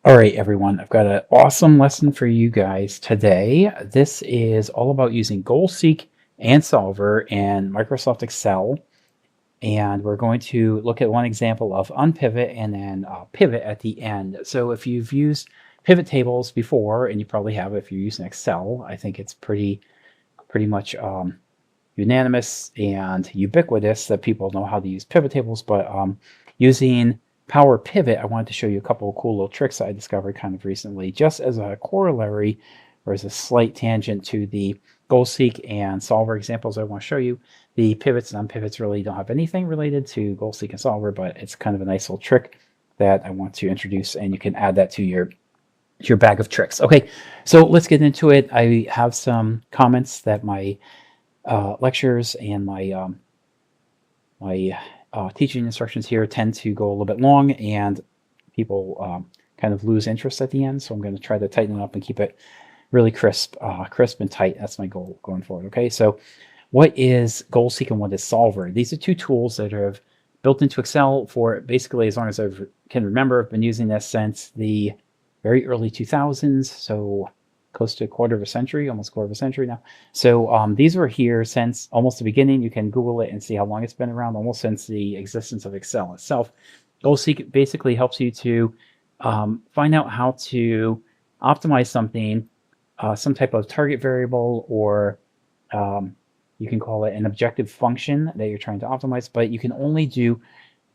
All right, everyone, I've got an awesome lesson for you guys today. This is all about using GoalSeek and Solver in Microsoft Excel. And we're going to look at one example of unpivot and then pivot at the end. So if you've used pivot tables before, and you probably have if you're using Excel, I think it's pretty much unanimous and ubiquitous that people know how to use pivot tables, but using Power Pivot, I wanted to show you a couple of cool little tricks I discovered kind of recently, just as a corollary or as a slight tangent to the GoalSeek and Solver examples I want to show you. The pivots and unpivots really don't have anything related to GoalSeek and Solver, but it's kind of a nice little trick that I want to introduce, and you can add that to your bag of tricks. Okay, so let's get into it. I have some comments that my lectures and my teaching instructions here tend to go a little bit long, and people kind of lose interest at the end. So I'm going to try to tighten it up and keep it really crisp and tight. That's my goal going forward. Okay, so what is GoalSeek and what is Solver? These are two tools that are built into Excel for basically as long as I can remember. I've been using this since the very early 2000s, so close to almost a quarter of a century now. So these were here since almost the beginning. You can Google it and see how long it's been around, almost since the existence of Excel itself. GoalSeek basically helps you to find out how to optimize something, some type of target variable, or you can call it an objective function that you're trying to optimize, but you can only do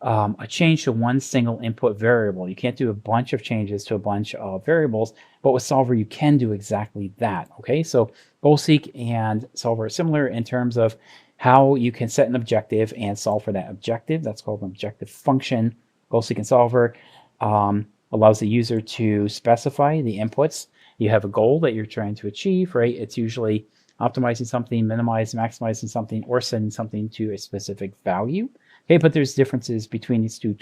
a change to one single input variable. You can't do a bunch of changes to a bunch of variables, but with Solver, you can do exactly that. Okay, so GoalSeek and Solver are similar in terms of how you can set an objective and solve for that objective. That's called an objective function. GoalSeek and Solver allows the user to specify the inputs. You have a goal that you're trying to achieve, right? It's usually optimizing something, maximizing something, or setting something to a specific value. Okay, but there's differences between these two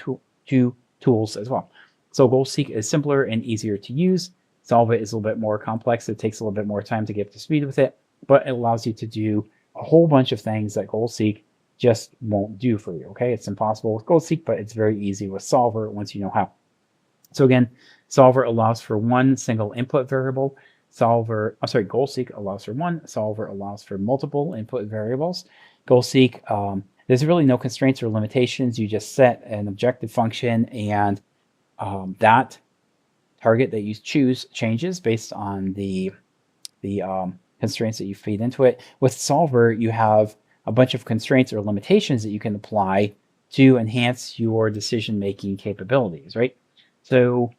tools as well. So GoalSeek is simpler and easier to use. Solve It is a little bit more complex. It takes a little bit more time to get up to speed with it, but it allows you to do a whole bunch of things that GoalSeek just won't do for you. Okay, it's impossible with GoalSeek, but it's very easy with Solver once you know how. So again, Solver allows for one single input variable. GoalSeek allows for one. Solver allows for multiple input variables. GoalSeek, there's really no constraints or limitations. You just set an objective function, and that target that you choose changes based on the constraints that you feed into it. With Solver, you have a bunch of constraints or limitations that you can apply to enhance your decision-making capabilities, right? So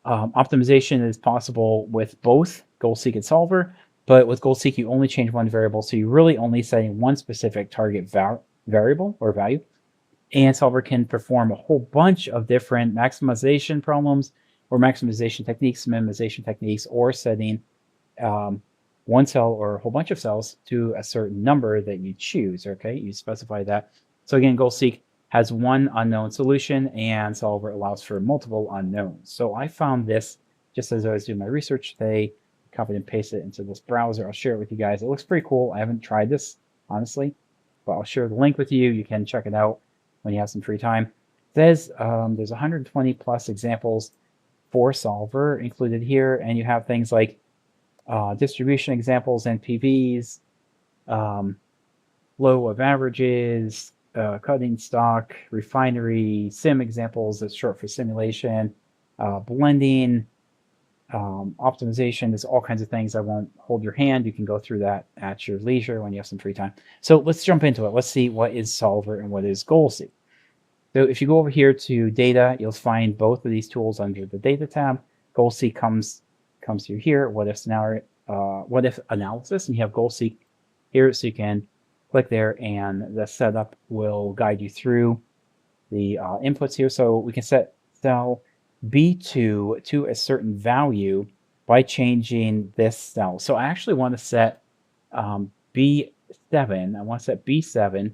optimization is possible with both GoalSeek and Solver, but with GoalSeek, you only change one variable, so you're really only setting one specific target variable or value. And Solver can perform a whole bunch of different maximization problems or maximization techniques, minimization techniques, or setting one cell or a whole bunch of cells to a certain number that you choose. Okay, you specify that. So again, GoalSeek has one unknown solution, and Solver allows for multiple unknowns. So I found this just as I was doing my research today, copied and pasted it into this browser. I'll share it with you guys. It looks pretty cool. I haven't tried this, honestly, but I'll share the link with you. You can check it out when you have some free time. It says there's 120 plus examples for Solver included here, and you have things like distribution examples, NPVs, low of averages, cutting stock, refinery, sim examples, that's short for simulation, blending, optimization. There's all kinds of things. I won't hold your hand. You can go through that at your leisure when you have some free time. So let's jump into it. Let's see what is Solver and what is GoalSeek. So if you go over here to data, you'll find both of these tools under the data tab. GoalSeek comes through here. What if analysis, and you have GoalSeek here, so you can click there, and the setup will guide you through the inputs here. So we can set cell B2 to a certain value by changing this cell. So I actually want to set B7. I want to set B7.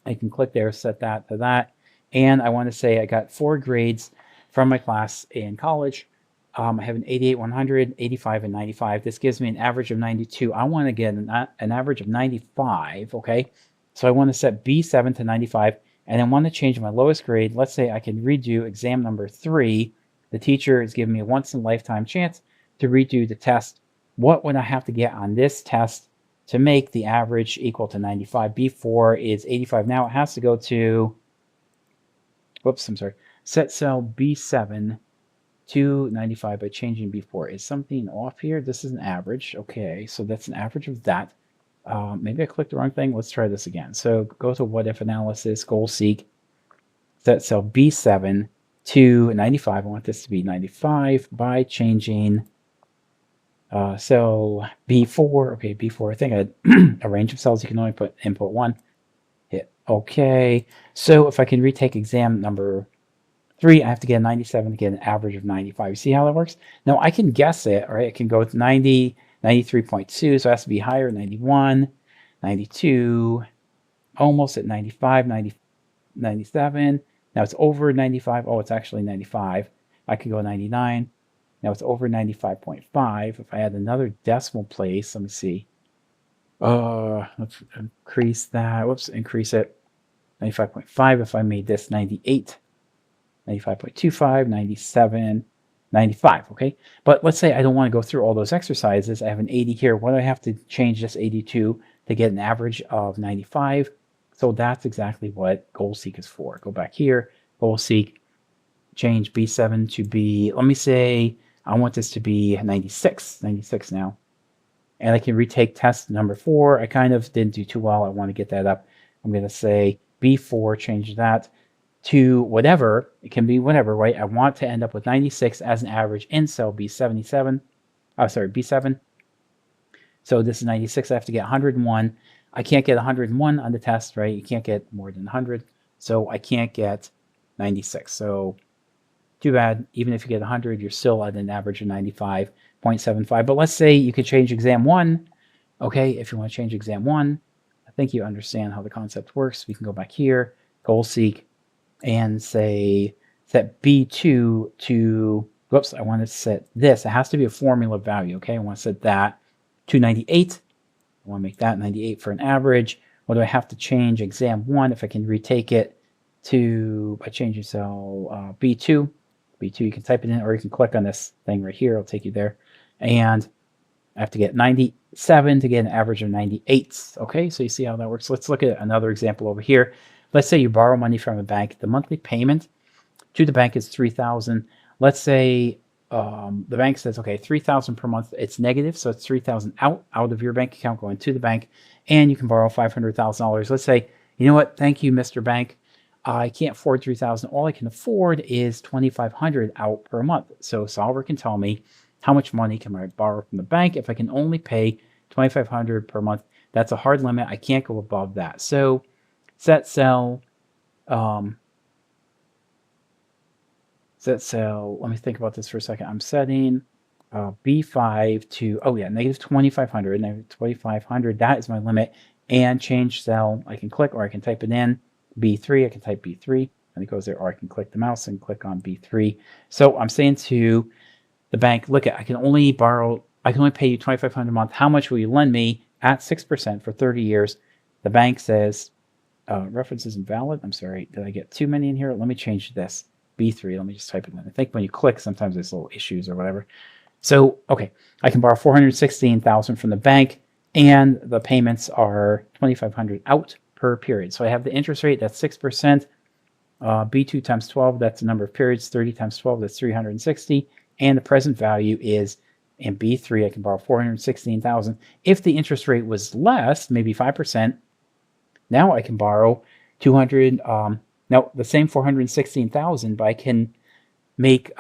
I can click there, set that to that. And I want to say I got 4 grades from my class in college. I have an 88, 100, 85, and 95. This gives me an average of 92. I want to get an average of 95, okay? So I want to set B7 to 95, and I want to change my lowest grade. Let's say I can redo exam number 3 The teacher is giving me a once in a lifetime chance to redo the test. What would I have to get on this test to make the average equal to 95? B4 is 85. Now it has to go to, whoops, I'm sorry, set cell B7 to 95 by changing B4. Is something off here? This is an average. Okay, so that's an average of that. Maybe I clicked the wrong thing. Let's try this again. So go to what if analysis, goal seek, set cell B7 to 95. I want this to be 95 by changing cell B4. Okay, B4. I think I had a range of cells. You can only put input 1. Hit OK. So if I can retake exam number 3, I have to get a 97 to get an average of 95. You see how that works? Now I can guess it, right? It can go with 90, 93.2, so it has to be higher, 91, 92, almost at 95, 90, 97. Now it's over 95. Oh, it's actually 95. I could go 99. Now it's over 95.5. If I add another decimal place, let me see. Let's increase that. Whoops, increase it. 95.5. If I made this 98. 95.25, 97, 95, okay? But let's say I don't want to go through all those exercises. I have an 80 here. What do I have to change this 82 to get an average of 95? So that's exactly what goal seek is for. Go back here, goal seek, change B7 to be, let me say, I want this to be 96 now. And I can retake test number 4. I kind of didn't do too well. I want to get that up. I'm going to say B4, change that to whatever. It can be whatever, right? I want to end up with 96 as an average in cell B77. B7. So this is 96. I have to get 101. I can't get 101 on the test, right? You can't get more than 100. So I can't get 96. So too bad. Even if you get 100, you're still at an average of 95.75. But let's say you could change exam 1. Okay, if you want to change exam 1, I think you understand how the concept works. We can go back here, goal seek, and say set B2 to, whoops, I want to set this. It has to be a formula value, okay? I want to set that to 98. I want to make that 98 for an average. What do I have to change exam 1 if I can retake it to, by changing cell B2. B2, you can type it in or you can click on this thing right here. It'll take you there. And I have to get 97 to get an average of 98. Okay, so you see how that works. Let's look at another example over here. Let's say you borrow money from a bank. The monthly payment to the bank is $3,000. Let's say the bank says, okay, $3,000 per month. It's negative, so it's $3,000 out of your bank account going to the bank, and you can borrow $500,000. Let's say, you know what? Thank you, Mr. Bank. I can't afford $3,000. All I can afford is $2,500 out per month. So solver can tell me how much money can I borrow from the bank if I can only pay $2,500 per month. That's a hard limit. I can't go above that. So set cell, let me think about this for a second. I'm setting B5 to, oh yeah, negative 2,500, negative 2,500. That is my limit. And change cell, I can click or I can type it in. B3, I can type B3 and it goes there, or I can click the mouse and click on B3. So I'm saying to the bank, look, I can only pay you $2,500 a month. How much will you lend me at 6% for 30 years? The bank says, reference is invalid. I'm sorry. Did I get too many in here? Let me change this. B3. Let me just type it in. I think when you click, sometimes there's little issues or whatever. So, okay, I can borrow $416,000 from the bank, and the payments are $2,500 out per period. So I have the interest rate, that's 6%. B2 times 12, that's the number of periods. 30 times 12, that's 360. And the present value is, in B3, I can borrow $416,000. If the interest rate was less, maybe 5%, now I can borrow 200. Now the same 416,000, but I can make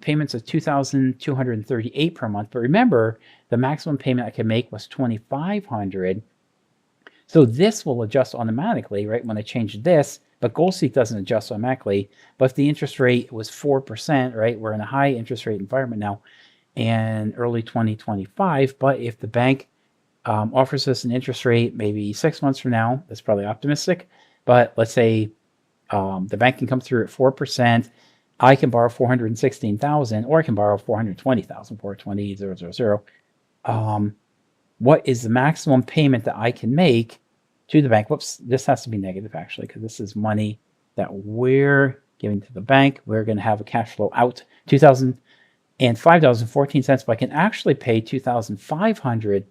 payments of 2,238 per month. But remember, the maximum payment I can make was 2,500. So this will adjust automatically, right? When I change this, but GoalSeek doesn't adjust automatically. But if the interest rate was 4%, right? We're in a high interest rate environment now, in early 2025. But if the bank offers us an interest rate maybe 6 months from now, that's probably optimistic. But let's say the bank can come through at 4%. I can borrow 416,000, or I can borrow 420,000, 420,000. What is the maximum payment that I can make to the bank? Whoops, this has to be negative actually, because this is money that we're giving to the bank. We're going to have a cash flow out $2,005.14, but I can actually pay $2,500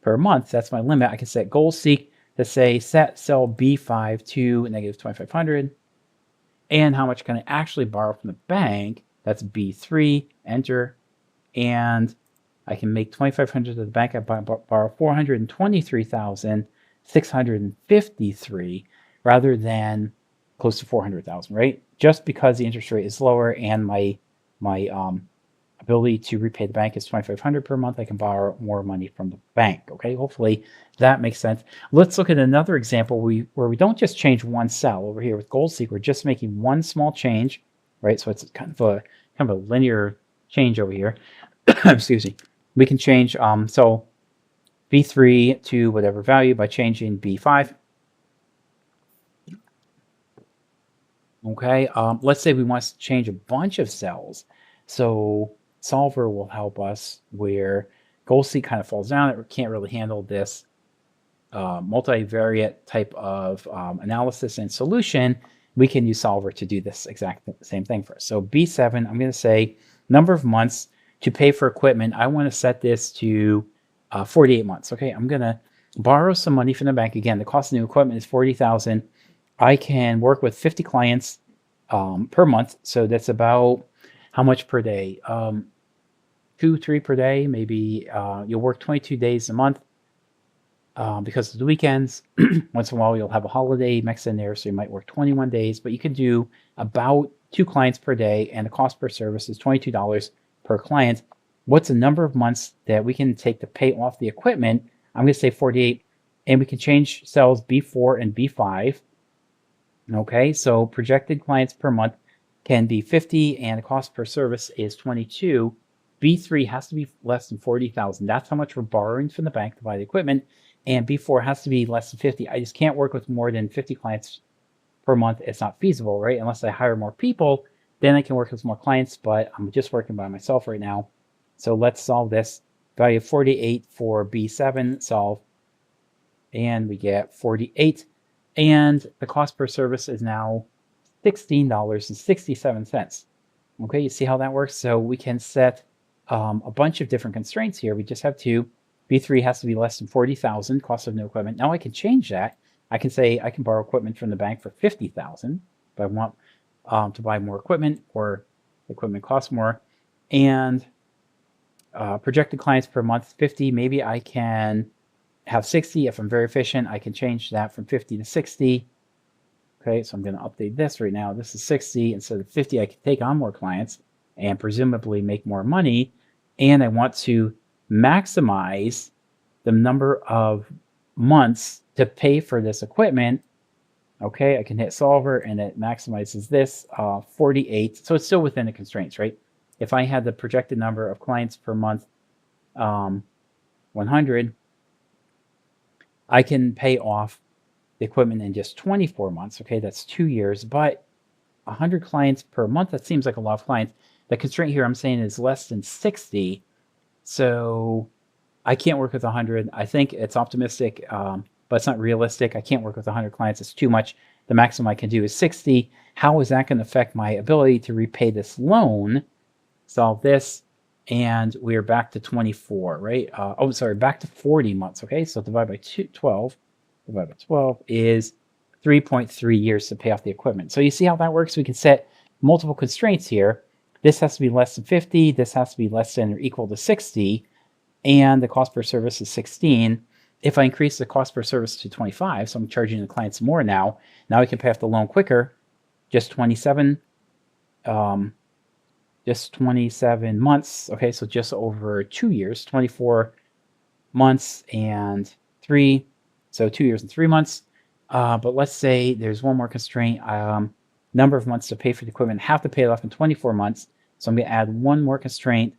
per month. That's my limit. I can set goal seek to say set cell B5 to negative 2,500. And how much can I actually borrow from the bank? That's B3, enter. And I can make 2,500 to the bank. I borrow 423,653 rather than close to 400,000, right? Just because the interest rate is lower and my ability to repay the bank is 2,500 per month, I can borrow more money from the bank. Okay, hopefully that makes sense. Let's look at another example where we don't just change one cell. Over here with goal seek, we're just making one small change, right? So it's kind of a linear change over here. Excuse me. We can change so B3 to whatever value by changing B5. Okay, let's say we want to change a bunch of cells. So solver will help us where goal seek kind of falls down. It can't really handle this multivariate type of analysis and solution. We can use solver to do this exact same thing for us. So B7, I'm going to say number of months to pay for equipment. I want to set this to 48 months. Okay, I'm going to borrow some money from the bank. Again, the cost of new equipment is $40,000. I can work with 50 clients per month. So that's about how much per day? 2-3 per day. Maybe you'll work 22 days a month because of the weekends. Once in a while, you'll have a holiday mixed in there. So you might work 21 days, but you can do about 2 clients per day. And the cost per service is $22 per client. What's the number of months that we can take to pay off the equipment? I'm going to say 48. And we can change cells B4 and B5. Okay, so projected clients per month can be 50 and the cost per service is 22. B3 has to be less than 40,000. That's how much we're borrowing from the bank to buy the equipment. And B4 has to be less than 50. I just can't work with more than 50 clients per month. It's not feasible, right? Unless I hire more people, then I can work with more clients, but I'm just working by myself right now. So let's solve this. Value of 48 for B7, solve. And we get 48. And the cost per service is now $16.67. Okay, you see how that works? So we can set a bunch of different constraints here. We just have two. B3 has to be less than 40,000, cost of new equipment. Now I can change that. I can say I can borrow equipment from the bank for 50,000 if I want to buy more equipment or equipment costs more. And projected clients per month, 50. Maybe I can have 60. If I'm very efficient, I can change that from 50 to 60. Okay, so I'm going to update this right now. This is 60. Instead of 50, I can take on more clients and presumably make more money. And I want to maximize the number of months to pay for this equipment. Okay, I can hit solver and it maximizes this 48. So it's still within the constraints, right? If I had the projected number of clients per month 100, I can pay off the equipment in just 24 months. Okay, that's 2 years, but 100 clients per month, that seems like a lot of clients. The constraint here I'm saying is less than 60. So I can't work with 100. I think it's optimistic, but it's not realistic. I can't work with 100 clients. It's too much. The maximum I can do is 60. How is that going to affect my ability to repay this loan? Solve this. And we're back to 24, right? Back to 40 months. Okay, so divide by 12. Divide by 12 is 3.3 years to pay off the equipment. So you see how that works? We can set multiple constraints here. This has to be less than 50. This has to be less than or equal to 60. And the cost per service is 16. If I increase the cost per service to 25, so I'm charging the clients more now, now I can pay off the loan quicker, just 27 months. Okay, so just over 2 years, 24 months and 3. So 2 years and 3 months. But let's say there's one more constraint. Number of months to pay for the equipment, have to pay it off in 24 months. So I'm going to add one more constraint.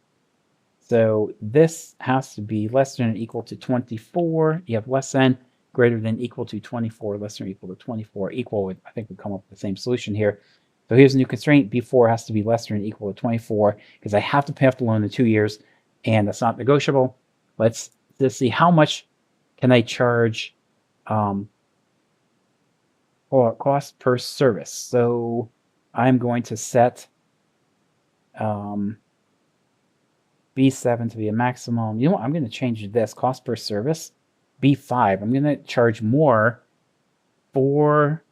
So this has to be less than or equal to 24. You have less than, greater than, equal to 24, less than or equal to 24. Equal, I think we come up with the same solution here. So here's a new constraint. B4 has to be less than or equal to 24 because I have to pay off the loan in 2 years, and that's not negotiable. Let's see how much can I charge cost per service. So I'm going to set B7 to be a maximum. You know what? I'm going to change this cost per service. B5. I'm going to charge more for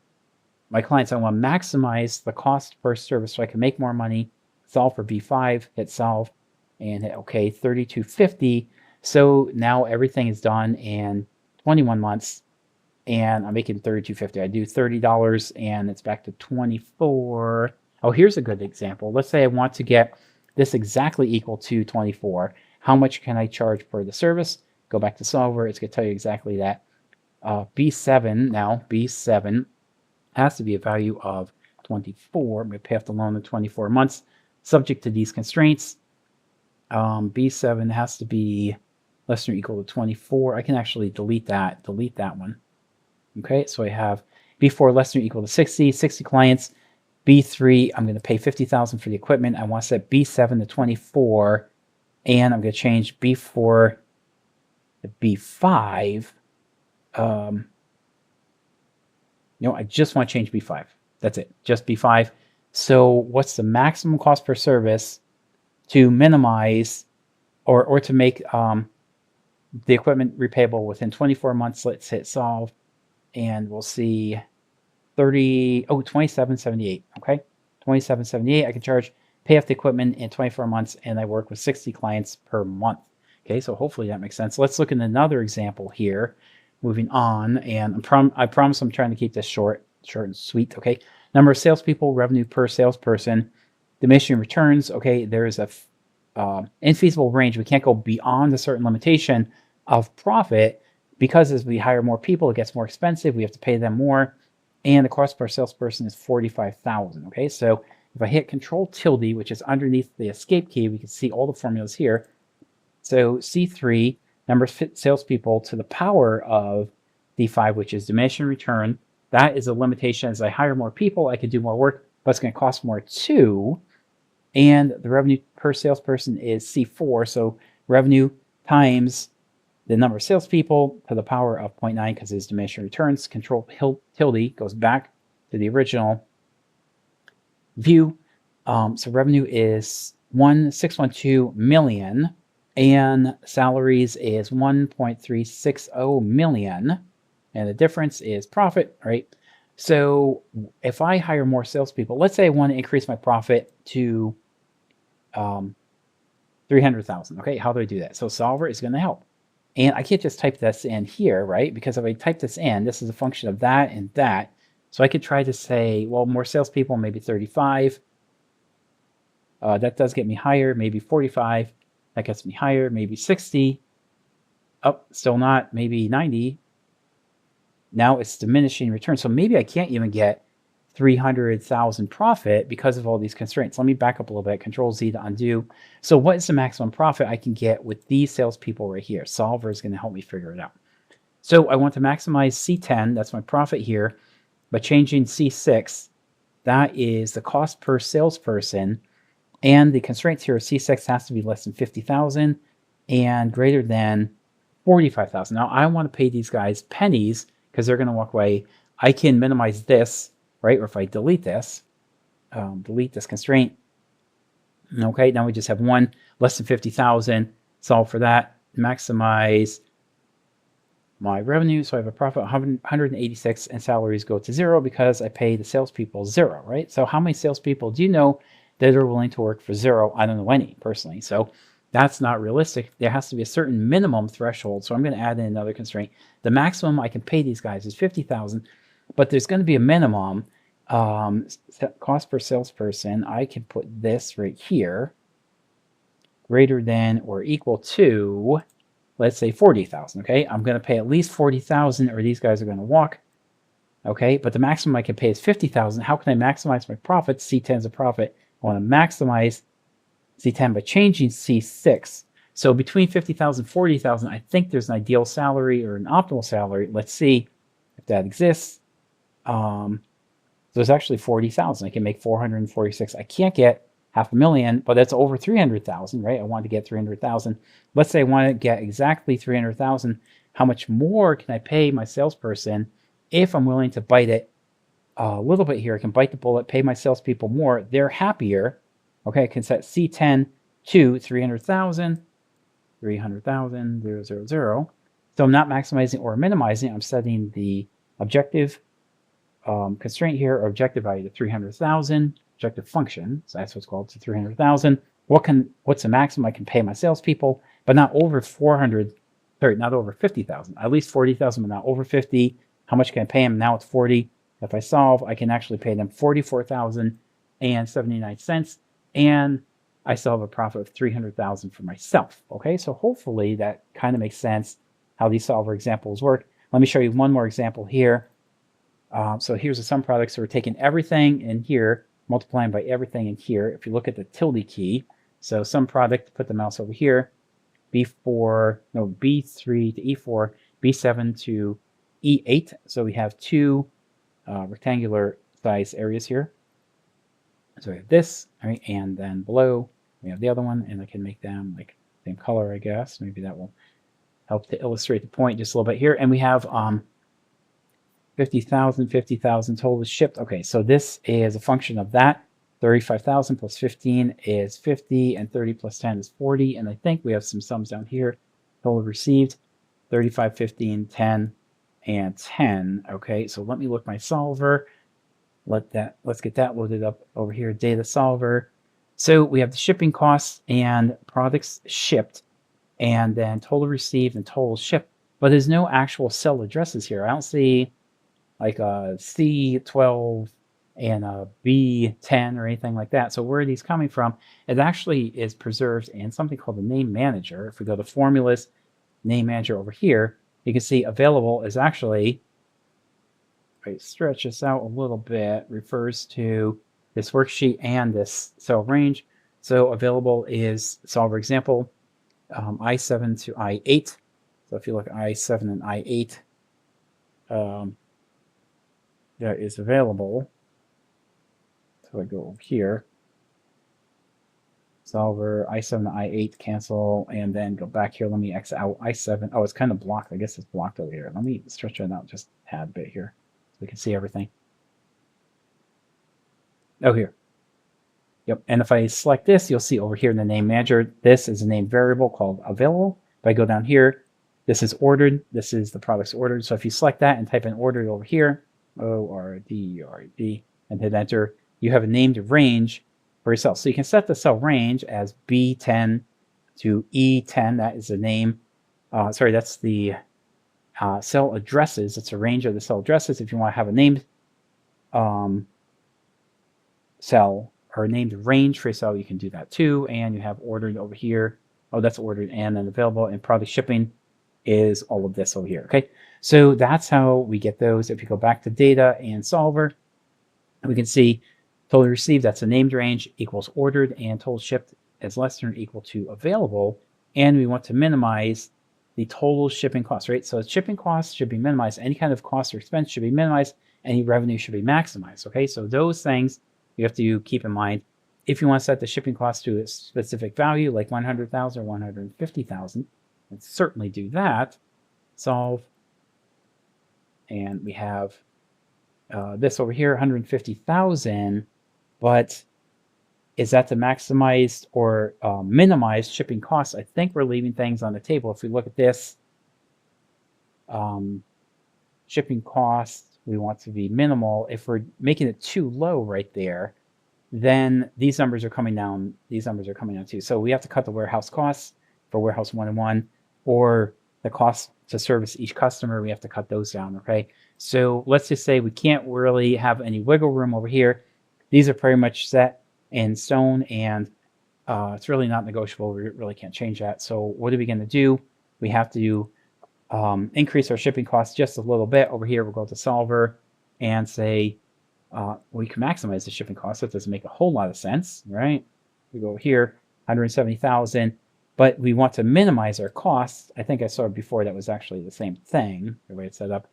my clients. I want to maximize the cost per service so I can make more money. Solve for B5, hit solve, and hit OK, 3250. So now everything is done in 21 months, and I'm making 3250. I do $30, and it's back to 24. Oh, here's a good example. Let's say I want to get this exactly equal to 24. How much can I charge for the service? Go back to solver. It's going to tell you exactly that. B7 now, B7 has to be a value of 24. I'm going to pay off the loan in 24 months, subject to these constraints. B7 has to be less than or equal to 24. I can actually delete that one. Okay, so I have B4 less than or equal to 60 clients. B3, I'm going to pay $50,000 for the equipment. I want to set B7 to 24, and I'm going to change B4 to B5. I just want to change B5. That's it, just B5. So what's the maximum cost per service to minimize or to make the equipment repayable within 24 months? Let's hit solve, and we'll see 2778. Okay, 2778. I can pay off the equipment in 24 months, and I work with 60 clients per month. Okay, so hopefully that makes sense. Let's look at another example here. Moving on, and I promise I'm trying to keep this short and sweet. Okay, number of salespeople, revenue per salesperson, diminishing returns. Okay, there is a infeasible range. We can't go beyond a certain limitation of profit, because as we hire more people, it gets more expensive. We have to pay them more, and the cost per salesperson is $45,000. Okay, so if I hit Control tilde, which is underneath the escape key, we can see all the formulas here. So C3, number of salespeople to the power of D5, which is diminishing return. That is a limitation. As I hire more people, I can do more work, but it's going to cost more too. And the revenue per salesperson is C4. So revenue times the number of salespeople to the power of 0.9, because it's diminishing returns. Control tilde goes back to the original view. So revenue is 1,612 million, and salaries is 1.360 million, and the difference is profit, right? So if I hire more salespeople, let's say I want to increase my profit to 300,000. Okay, how do I do that? So solver is going to help. And I can't just type this in here, right? Because if I type this in, this is a function of that and that. So I could try to say, well, more salespeople, maybe 35. That does get me higher, maybe 45. That gets me higher, maybe 60. Oh, still not, maybe 90. Now it's diminishing return. So maybe I can't even get 300,000 profit because of all these constraints. Let me back up a little bit. Control Z to undo. So what is the maximum profit I can get with these salespeople right here? Solver is going to help me figure it out. So I want to maximize C10. That's my profit here. By changing C6, that is the cost per salesperson. And the constraints here, C6 has to be less than 50,000 and greater than 45,000. Now I want to pay these guys pennies because they're going to walk away. I can minimize this, right? Or if I delete this constraint. Okay, now we just have one less than 50,000. Solve for that. Maximize my revenue. So I have a profit of 186, and salaries go to 0 because I pay the salespeople 0, right? So how many salespeople do you know that are willing to work for 0? I don't know any personally. So that's not realistic. There has to be a certain minimum threshold. So I'm going to add in another constraint. The maximum I can pay these guys is 50,000, but there's going to be a minimum cost per salesperson. I can put this right here, greater than or equal to, let's say 40,000. Okay, I'm going to pay at least 40,000, or these guys are going to walk. Okay, but the maximum I can pay is 50,000. How can I maximize my profit? C10 is a profit. I want to maximize C10 by changing C6. So between 50,000 and 40,000, I think there's an ideal salary or an optimal salary. Let's see if that exists. So it's actually 40,000. I can make 446. I can't get 500,000, but that's over 300,000, right? I want to get 300,000. Let's say I want to get exactly 300,000. How much more can I pay my salesperson if I'm willing to bite it a little bit here. I can bite the bullet, pay my salespeople more. They're happier. Okay, I can set C10 to 300,000, 300,000, 000. So I'm not maximizing or minimizing. I'm setting the objective constraint here, or objective value to 300,000, objective function. So that's what's called, to 300,000. What's the maximum I can pay my salespeople, but not over 400. Sorry, not over 50,000. At least 40,000, but not over 50. How much can I pay them? Now it's 40. If I solve, I can actually pay them 44,079 cents, and I still have a profit of 300,000 for myself. Okay, so hopefully that kind of makes sense how these solver examples work. Let me show you one more example here. So here's the sum product. So we're taking everything in here, multiplying by everything in here. If you look at the tilde key, so sum product, put the mouse over here, B3 to E4, B7 to E8. So we have two rectangular size areas here. So we have this, right, and then below we have the other one, and I can make them like same color, I guess. Maybe that will help to illustrate the point just a little bit here. And we have 50,000 total shipped. Okay, so this is a function of that. 35,000 plus 15 is 50, and 30 plus 10 is 40. And I think we have some sums down here. Total received 35, 15, 10, and 10. Okay, so let me look my solver. Let's get that loaded up over here. Data solver. So we have the shipping costs and products shipped, and then total received and total shipped. But there's no actual cell addresses here. I don't see like a C12 and a B10 or anything like that. So where are these coming from? It actually is preserved in something called the name manager. If we go to formulas, name manager over here, you can see available is actually, if I stretch this out a little bit, refers to this worksheet and this cell range. So available is solver example, I7 to I8. So if you look at I7 and I8, that is available. So I go over here, solver, I7 to I8, cancel, and then go back here. Let me X out I7. Oh, it's kind of blocked. I guess it's blocked over here. Let me stretch it out just a tad bit here so we can see everything. Oh, here. Yep. And if I select this, you'll see over here in the name manager, this is a named variable called available. If I go down here, this is ordered. This is the products ordered. So if you select that and type in ordered over here, ORD, and hit enter, you have a named range for yourself. So you can set the cell range as B10 to E10. That is the name. That's the cell addresses. It's a range of the cell addresses. If you want to have a named cell or a named range for a cell, you can do that too. And you have ordered over here. Oh, that's ordered and then available, and product shipping is all of this over here. Okay, so that's how we get those. If you go back to data and solver, we can see total received, that's a named range, equals ordered, and total shipped is less than or equal to available. And we want to minimize the total shipping cost, right? So shipping costs should be minimized. Any kind of cost or expense should be minimized. Any revenue should be maximized. Okay, so those things you have to keep in mind. If you want to set the shipping cost to a specific value, like 100,000 or 150,000, let's certainly do that. Solve. And we have this over here, 150,000, but is that to maximize or minimize shipping costs? I think we're leaving things on the table. If we look at this, shipping costs, we want to be minimal. If we're making it too low right there, then these numbers are coming down. These numbers are coming down too. So we have to cut the warehouse costs for warehouse 1-1, or the cost to service each customer. We have to cut those down. Okay. So let's just say we can't really have any wiggle room over here. These are pretty much set in stone, and it's really not negotiable. We really can't change that. So what are we going to do? We have to increase our shipping costs just a little bit. Over here, we'll go to solver and say we can maximize the shipping costs. That doesn't make a whole lot of sense, right? We go here, 170,000, but we want to minimize our costs. I think I saw before that was actually the same thing, the way it's set up.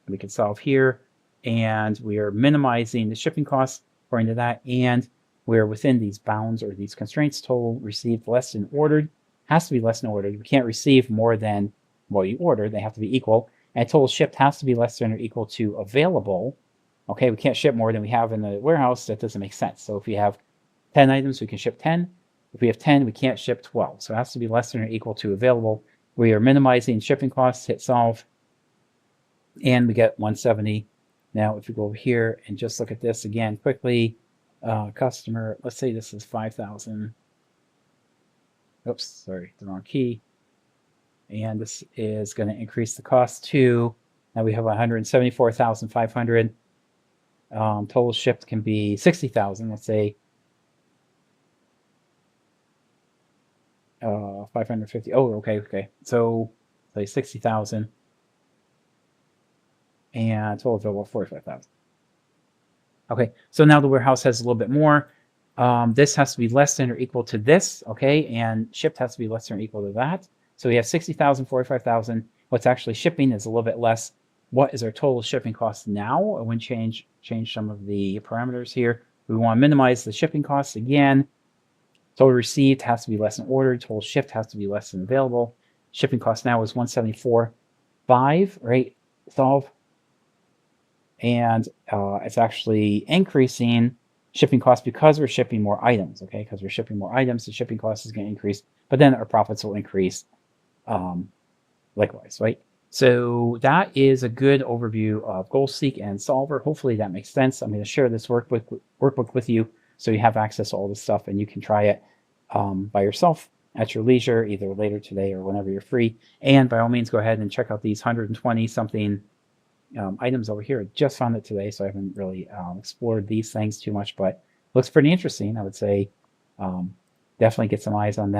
We can solve here, and we are minimizing the shipping costs according to that, and we're within these bounds or these constraints. Total received less than ordered has to be less than ordered. We can't receive more than what you ordered. They have to be equal. And total shipped has to be less than or equal to available. Okay, we can't ship more than we have in the warehouse. That doesn't make sense. So if we have 10 items, we can ship 10. If we have 10, we can't ship 12. So it has to be less than or equal to available. We are minimizing shipping costs, hit solve, and we get 170. Now, if we go over here and just look at this again quickly, customer, let's say this is 5,000. Oops, sorry, the wrong key. And this is going to increase the cost to, now we have 174,500. Total shipped can be 60,000, let's say 550. Oh, okay. So say 60,000 and total available 45,000. Okay, so now the warehouse has a little bit more. This has to be less than or equal to this, okay, and shipped has to be less than or equal to that. So we have 60,000, 45,000. What's actually shipping is a little bit less. What is our total shipping cost now? I want to change some of the parameters here. We want to minimize the shipping costs again. Total received has to be less than ordered. Total shipped has to be less than available. Shipping cost now is 174.5, right? Solve. And it's actually increasing shipping costs because we're shipping more items, okay? Because we're shipping more items, the shipping cost is going to increase, but then our profits will increase likewise, right? So that is a good overview of Goal Seek and Solver. Hopefully that makes sense. I'm going to share this workbook with you so you have access to all this stuff and you can try it by yourself at your leisure, either later today or whenever you're free. And by all means, go ahead and check out these 120 something items over here. I just found it today, so I haven't really explored these things too much, but looks pretty interesting. I would say definitely get some eyes on that.